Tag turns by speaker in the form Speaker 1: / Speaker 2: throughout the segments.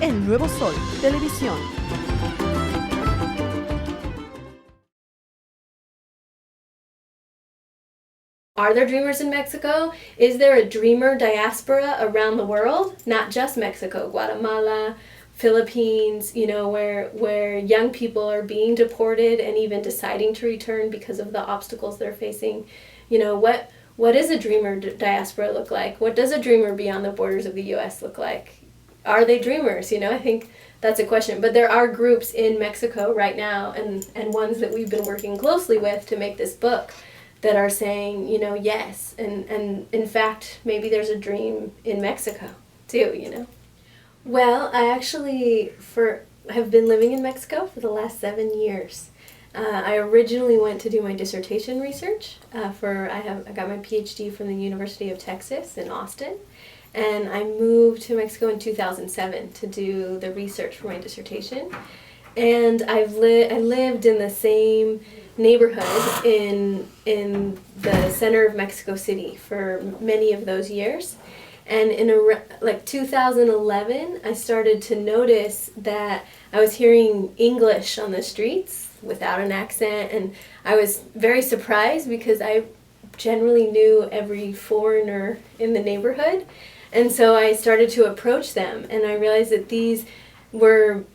Speaker 1: en Nuevo Sol, Televisión.
Speaker 2: Are there dreamers in Mexico? Is there a dreamer diaspora around the world? Not just Mexico, Guatemala, Philippines, where young people are being deported and even deciding to return because of the obstacles they're facing. What does a dreamer diaspora look like? What does a dreamer beyond the borders of the U.S. look like? Are they dreamers? I think that's a question. But there are groups in Mexico right now and ones that we've been working closely with to make this book that are saying, yes. And in fact, maybe there's a dream in Mexico too, Well, I actually have been living in Mexico for the last 7 years. I originally went to do my dissertation research. I got my PhD from the University of Texas in Austin, and I moved to Mexico in 2007 to do the research for my dissertation. And I lived in the same neighborhood in the center of Mexico City for many of those years. And in 2011, I started to notice that I was hearing English on the streets without an accent, and I was very surprised because I generally knew every foreigner in the neighborhood. And so I started to approach them, and I realized that these were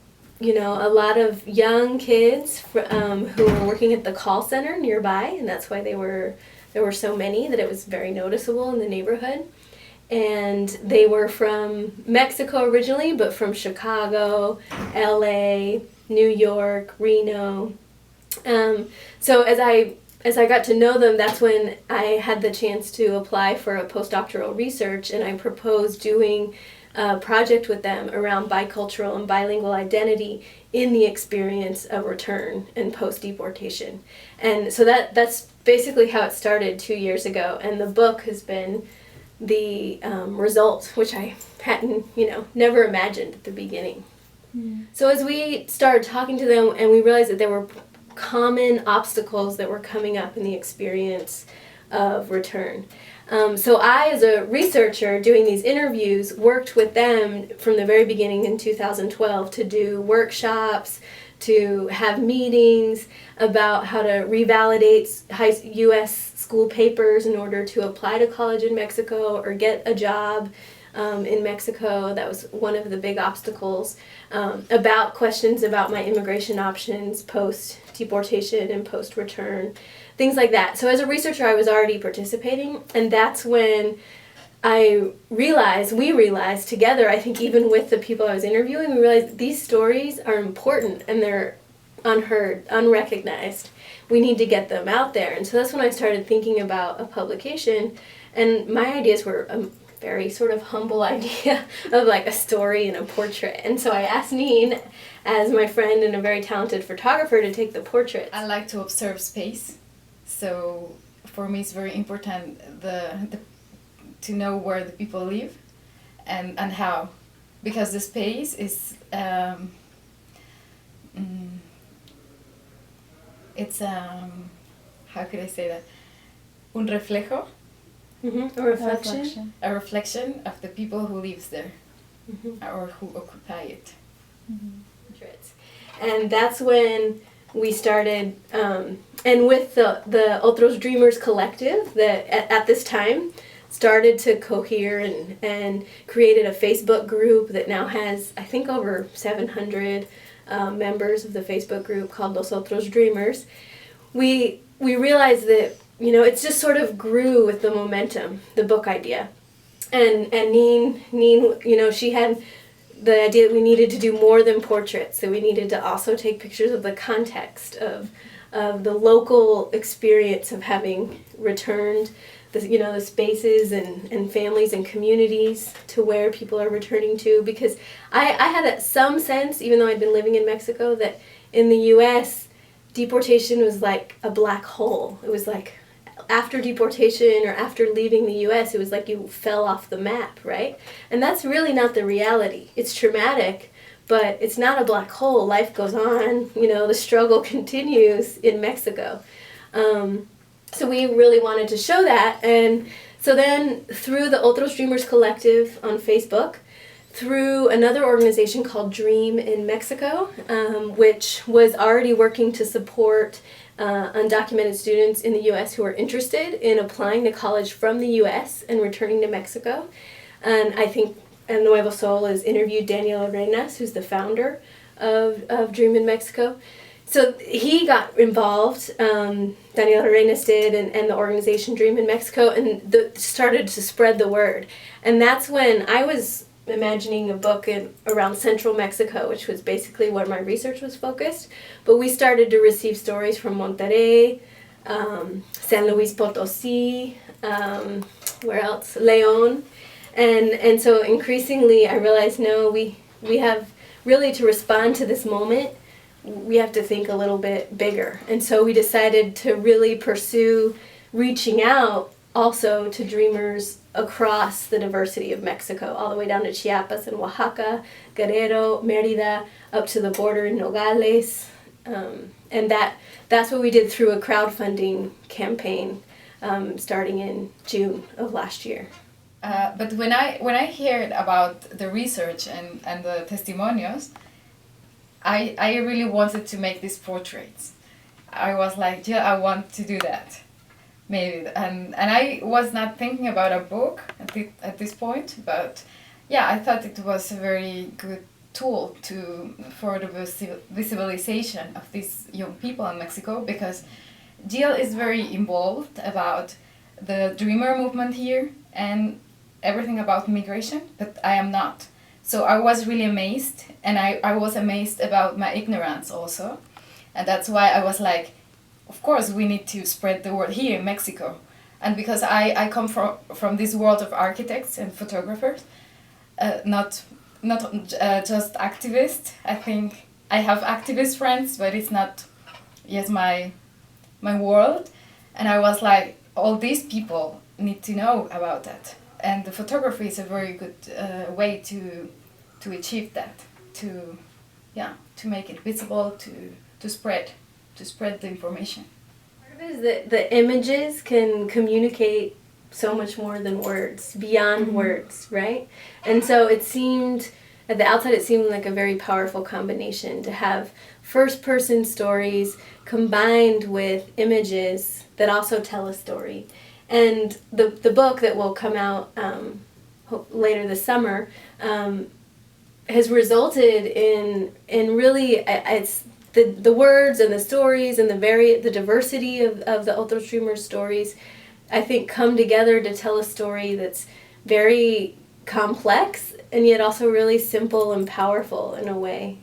Speaker 2: a lot of young kids who were working at the call center nearby, and that's why there were so many that it was very noticeable in the neighborhood. And they were from Mexico originally, but from Chicago, LA, New York, Reno. So as I got to know them, that's when I had the chance to apply for a postdoctoral research, and I proposed doing a project with them around bicultural and bilingual identity in the experience of return and post-deportation. And so that's basically how it started 2 years ago, and the book has been the result, which I hadn't, never imagined at the beginning. Mm. So as we started talking to them and we realized that there were common obstacles that were coming up in the experience of return. So I, as a researcher doing these interviews, worked with them from the very beginning in 2012 to do workshops, to have meetings about how to revalidate U.S. school papers in order to apply to college in Mexico or get a job in Mexico. That was one of the big obstacles. About questions about my immigration options post-deportation and post-return, things like that. So as a researcher, I was already participating, and that's when we realized together, I think even with the people I was interviewing, we realized these stories are important and they're unheard, unrecognized. We need to get them out there. And so that's when I started thinking about a publication, and my ideas were a very sort of humble idea of like a story and a portrait. And so I asked Nin, as my friend and a very talented photographer, to take the portraits.
Speaker 3: I like to observe space. So for me it's very important to know where the people live and how, because the space is it's how could I say that, un reflejo,
Speaker 2: mm-hmm. A
Speaker 3: reflection of the people who lives there, mm-hmm. or who occupy it.
Speaker 2: Mm-hmm. And that's when we started, and with the Otros Dreamers collective that at this time started to cohere and created a Facebook group that now has, I think, over 700 members of the Facebook group called Los Otros Dreamers. We realized that, it just sort of grew with the momentum, the book idea. And Nin, she had the idea that we needed to do more than portraits, that we needed to also take pictures of the context of the local experience of having returned, the spaces and families and communities to where people are returning to. Because I had some sense, even though I'd been living in Mexico, that in the U.S., deportation was like a black hole. It was like after deportation or after leaving the U.S., it was like you fell off the map, right? And that's really not the reality. It's traumatic, but it's not a black hole. Life goes on. The struggle continues in Mexico. So we really wanted to show that. And so then through the Otros Dreamers collective on Facebook, through another organization called Dream in Mexico, which was already working to support undocumented students in the U.S. who are interested in applying to college from the U.S. and returning to Mexico. And I think Nuevo Sol has interviewed Daniel Arenas, who's the founder of Dream in Mexico. So he got involved, Daniel Arenas did, and the organization Dream in Mexico, and started to spread the word. And that's when I was imagining a book around central Mexico, which was basically where my research was focused. But we started to receive stories from Monterrey, San Luis Potosí, where else? León. And so increasingly I realized, no, we have really to respond to this moment, we have to think a little bit bigger. And so we decided to really pursue reaching out also to dreamers across the diversity of Mexico, all the way down to Chiapas and Oaxaca, Guerrero, Mérida, up to the border in Nogales. And that's what we did through a crowdfunding campaign starting in June of last year.
Speaker 3: But when I heard about the research and the testimonios, I really wanted to make these portraits. I was like, yeah, I want to do that. Maybe, and I was not thinking about a book at this point, but yeah, I thought it was a very good tool for the visibilization of these young people in Mexico, because Jill is very involved about the dreamer movement here and everything about migration, but I am not. So I was really amazed, and I was amazed about my ignorance also, and that's why I was like, of course, we need to spread the word here in Mexico. And because I come from this world of architects and photographers, not just activists. I think I have activist friends, but it's not yet my world. And I was like, all these people need to know about that. And the photography is a very good way to achieve that, to make it visible, to spread the information.
Speaker 2: Part of it is that the images can communicate so much more than words, beyond words, right? And so it seemed, at the outside, it seemed like a very powerful combination to have first-person stories combined with images that also tell a story. And the book that will come out later this summer has resulted in really, it's the words and the stories and the diversity of the Otros Dreamers stories, I think, come together to tell a story that's very complex and yet also really simple and powerful in a way.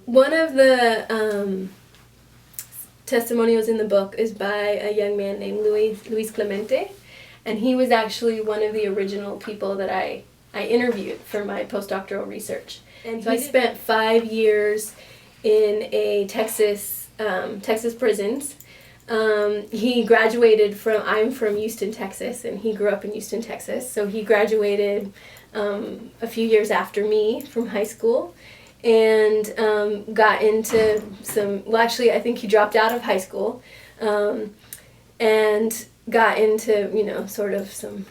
Speaker 2: One of the testimonials in the book is by a young man named Luis Clemente, and he was actually one of the original people that I interviewed for my postdoctoral research. And so I spent 5 years in a Texas prisons. He graduated I'm from Houston, Texas, and he grew up in Houston, Texas. So he graduated a few years after me from high school, and got into actually I think he dropped out of high school, and got into, sort of some,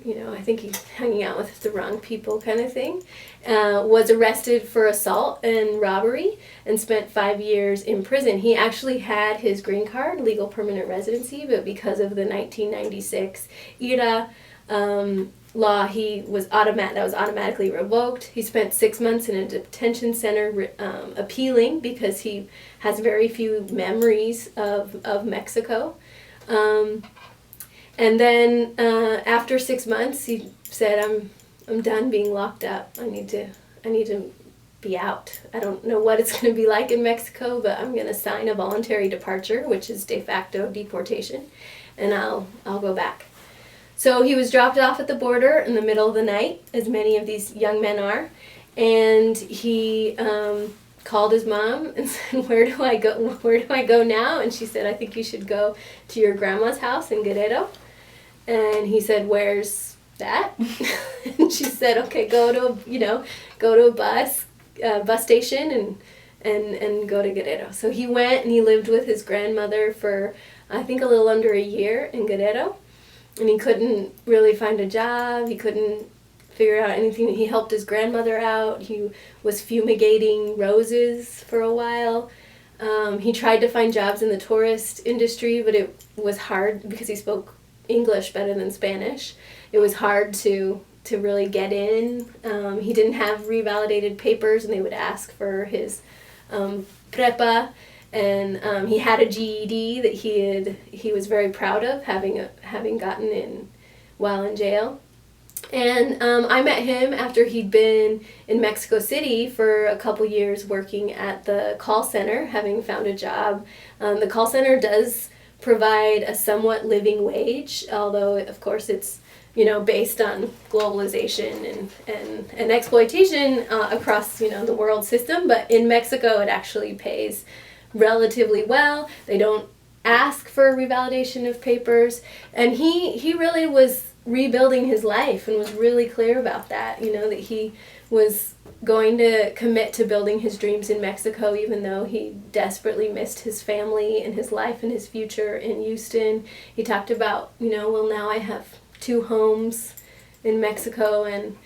Speaker 2: I think he's hanging out with the wrong people kind of thing. Was arrested for assault and robbery and spent 5 years in prison. He actually had his green card, legal permanent residency, but because of the 1996 IRA law, that was automatically revoked. He spent 6 months in a detention center appealing because he has very few memories of Mexico. And then after 6 months, he said, I'm done being locked up. I need to be out. I don't know what it's going to be like in Mexico, but I'm going to sign a voluntary departure, which is de facto deportation, and I'll go back. So he was dropped off at the border in the middle of the night, as many of these young men are, and he called his mom and said, where do I go now? And she said, I think you should go to your grandma's house in Guerrero. And he said, where's that? And she said, okay, go to a bus station and go to Guerrero. So he went and he lived with his grandmother for, I think, a little under a year in Guerrero. And he couldn't really find a job. He couldn't figure out anything. He helped his grandmother out. He was fumigating roses for a while. He tried to find jobs in the tourist industry, but it was hard because he spoke English better than Spanish. It was hard to really get in. He didn't have revalidated papers, and they would ask for his prepa, and he had a GED that he was very proud of having gotten in while in jail. And I met him after he'd been in Mexico City for a couple years working at the call center, having found a job. The call center does provide a somewhat living wage, although of course it's based on globalization and exploitation across the world system. But in Mexico it actually pays relatively well. They don't ask for revalidation of papers, and he really was rebuilding his life and was really clear about that, that he was going to commit to building his dreams in Mexico, even though he desperately missed his family and his life and his future in Houston. He talked about, well, now I have 2 homes in Mexico and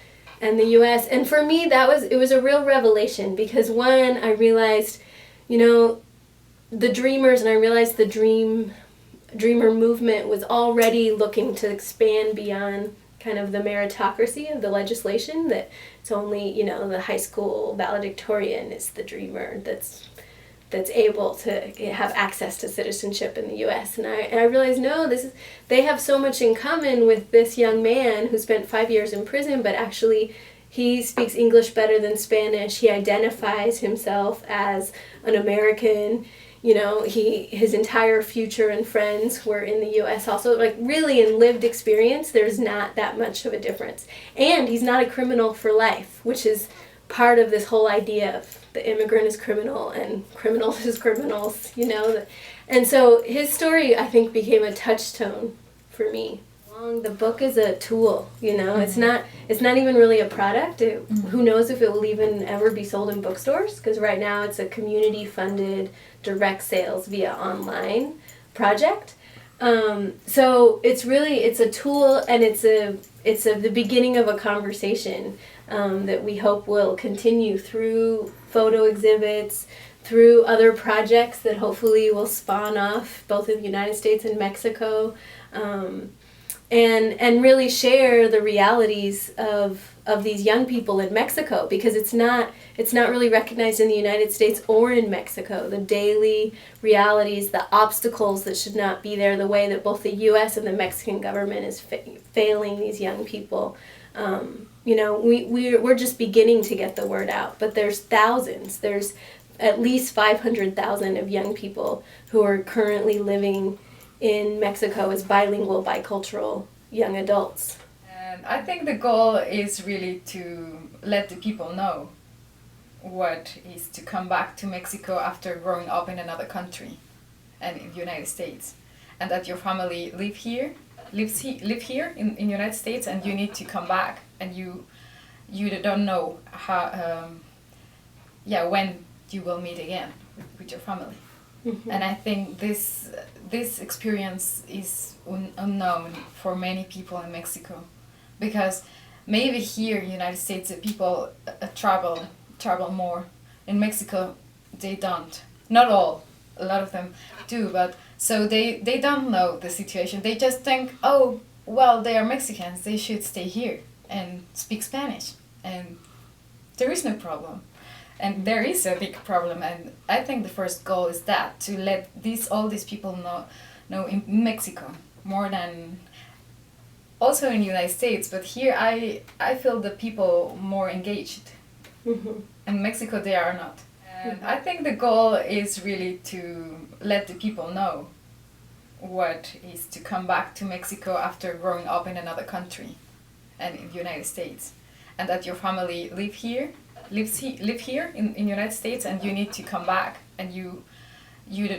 Speaker 2: the US. And for me, it was a real revelation, because one, I realized, the dreamers, and I realized the dreamer movement was already looking to expand beyond kind of the meritocracy of the legislation, that it's only the high school valedictorian is the dreamer that's able to have access to citizenship in the U.S. And I realized, no, they have so much in common with this young man who spent 5 years in prison, but actually he speaks English better than Spanish. He identifies himself as an American. His entire future and friends were in the U.S. also. Like, really, in lived experience, there's not that much of a difference. And he's not a criminal for life, which is part of this whole idea of the immigrant is criminal and criminals is criminals, And so his story, I think, became a touchstone for me. The book is a tool, Mm-hmm. It's not even really a product. Who knows if it will even ever be sold in bookstores, because right now it's a community-funded direct sales via online project. So it's a tool, and it's the beginning of a conversation that we hope will continue through photo exhibits, through other projects that hopefully will spawn off both in the United States and Mexico. And really share the realities of these young people in Mexico, because it's not really recognized in the United States or in Mexico. The daily realities, the obstacles that should not be there, the way that both the U.S. and the Mexican government is failing these young people. We're just beginning to get the word out, but there's thousands. There's at least 500,000 of young people who are currently living in Mexico as bilingual, bicultural young adults.
Speaker 3: And I think the goal is really to let the people know what is to come back to Mexico after growing up in another country and in the United States, and that your family live here in the United States, and you need to come back, and you don't know how when you will meet again with your family. Mm-hmm. And I think this experience is unknown for many people in Mexico, because maybe here in the United States people travel more. In Mexico they don't. Not all, a lot of them do, but so they don't know the situation. They just think, oh, well, they are Mexicans, they should stay here and speak Spanish, and there is no problem. And there is a big problem, and I think the first goal is that, to let all these people know in Mexico more than also in the United States. But here I feel the people more engaged. Mm-hmm. In Mexico they are not. And I think the goal is really to let the people know what is to come back to Mexico after growing up in another country and in the United States, and that your family live here in the United States, and you need to come back, and you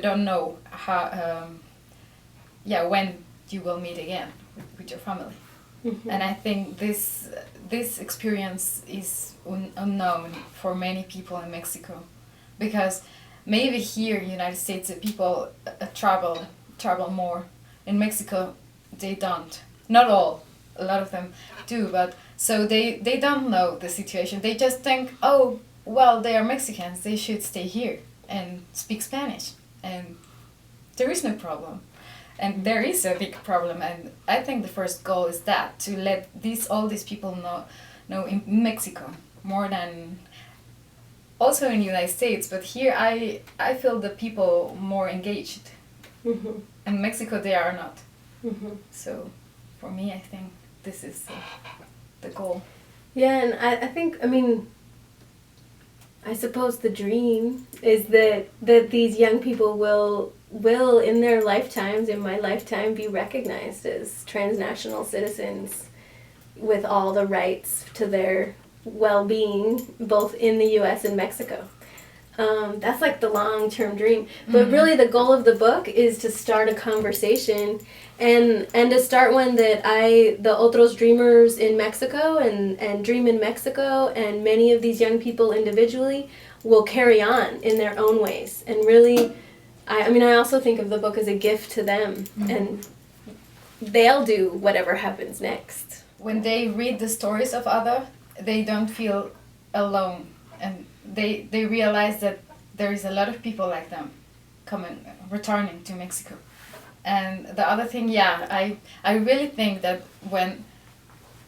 Speaker 3: don't know how when you will meet again with your family. Mm-hmm. And I think this experience is unknown for many people in Mexico, because maybe here in the United States people travel more. In Mexico they don't. Not all, a lot of them do, but So they don't know the situation. They just think, oh, well, they are Mexicans. They should stay here and speak Spanish. And there is no problem. And there is a big problem. And I think the first goal is that, to let all these people know in Mexico more than also in the United States. But here I feel the people more engaged.
Speaker 2: Mm-hmm.
Speaker 3: In Mexico, they are not.
Speaker 2: Mm-hmm.
Speaker 3: So for me, I think this is the goal.
Speaker 2: Yeah, and I think, I mean, I suppose the dream is that these young people will in their lifetimes, in my lifetime, be recognized as transnational citizens with all the rights to their well-being, both in the U.S. and Mexico. That's like the long-term dream. But really the goal of the book is to start a conversation and to start one that the Otros Dreamers in Mexico and Dream in Mexico and many of these young people individually will carry on in their own ways. And really, I mean, I also think of the book as a gift to them, and they'll do whatever happens next.
Speaker 3: When they read the stories of others, they don't feel alone, and they realize that there is a lot of people like them returning to Mexico. And the other thing, I really think that when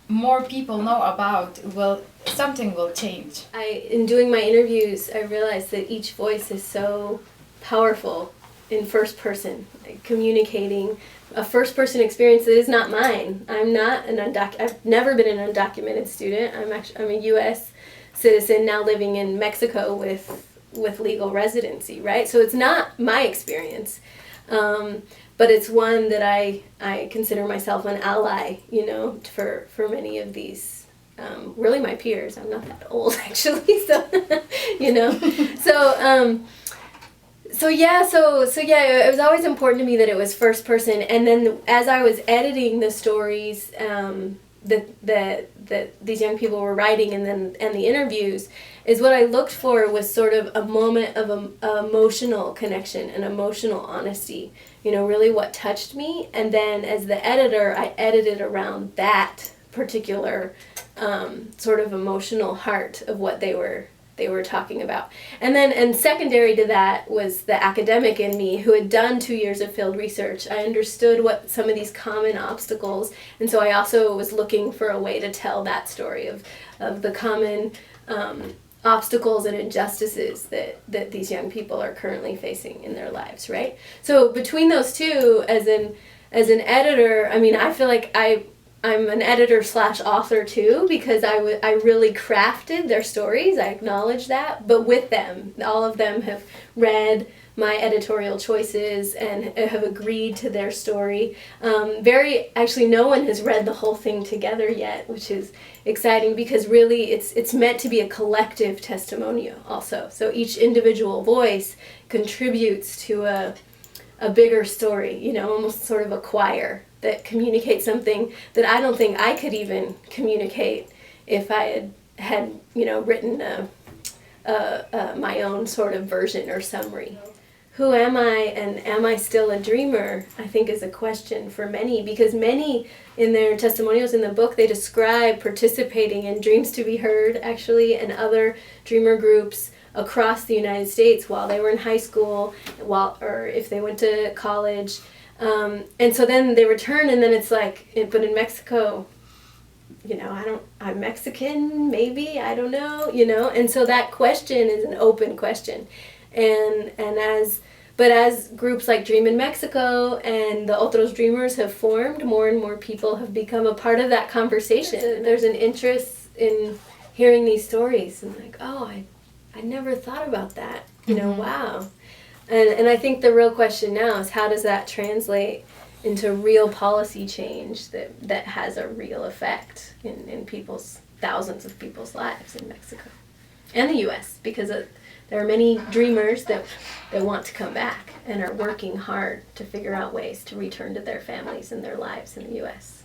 Speaker 3: more people know about, something will change.
Speaker 2: In doing my interviews, I realized that each voice is so powerful in first person, like communicating a first person experience that is not mine. I'm not I've never been an undocumented student. I'm a U.S. citizen now living in Mexico with legal residency, right? So it's not my experience, but it's one that I consider myself an ally, you know, for many of these, really my peers. I'm not that old actually, so you know, So it was always important to me that it was first person. And then as I was editing the stories that these young people were writing and the interviews, is what I looked for was sort of a moment of emotional connection and emotional honesty. You know, really what touched me. And then as the editor, I edited around that particular sort of emotional heart of what they were talking about. And secondary to that was the academic in me who had done 2 years of field research. I understood what some of these common obstacles, and so I also was looking for a way to tell that story of the common obstacles and injustices that these young people are currently facing in their lives, right? So between those two, as an editor, I mean, I feel like I'm an editor/author too, because I really crafted their stories. I acknowledge that, but with them, all of them have read my editorial choices and have agreed to their story. Actually, no one has read the whole thing together yet, which is exciting because really it's meant to be a collective testimonio also. So each individual voice contributes to a bigger story, you know, almost sort of a choir that communicates something that I don't think I could even communicate if I had you know, written my own sort of version or summary. Who am I, and am I still a dreamer, I think is a question for many, because many in their testimonials in the book, they describe participating in Dreams to be Heard, actually, and other dreamer groups across the United States while they were in high school, or if they went to college. And so then they return, and then it's like, but in Mexico, you know, I'm Mexican, maybe, I don't know, you know, and so that question is an open question. But as groups like Dream in Mexico and the Otros Dreamers have formed, more and more people have become a part of that conversation. There's an interest in hearing these stories, and like, oh, I never thought about that, you know, wow. And I think the real question now is, how does that translate into real policy change that has a real effect in thousands of people's lives in Mexico and the U.S., because there are many dreamers that want to come back and are working hard to figure out ways to return to their families and their lives in the U.S.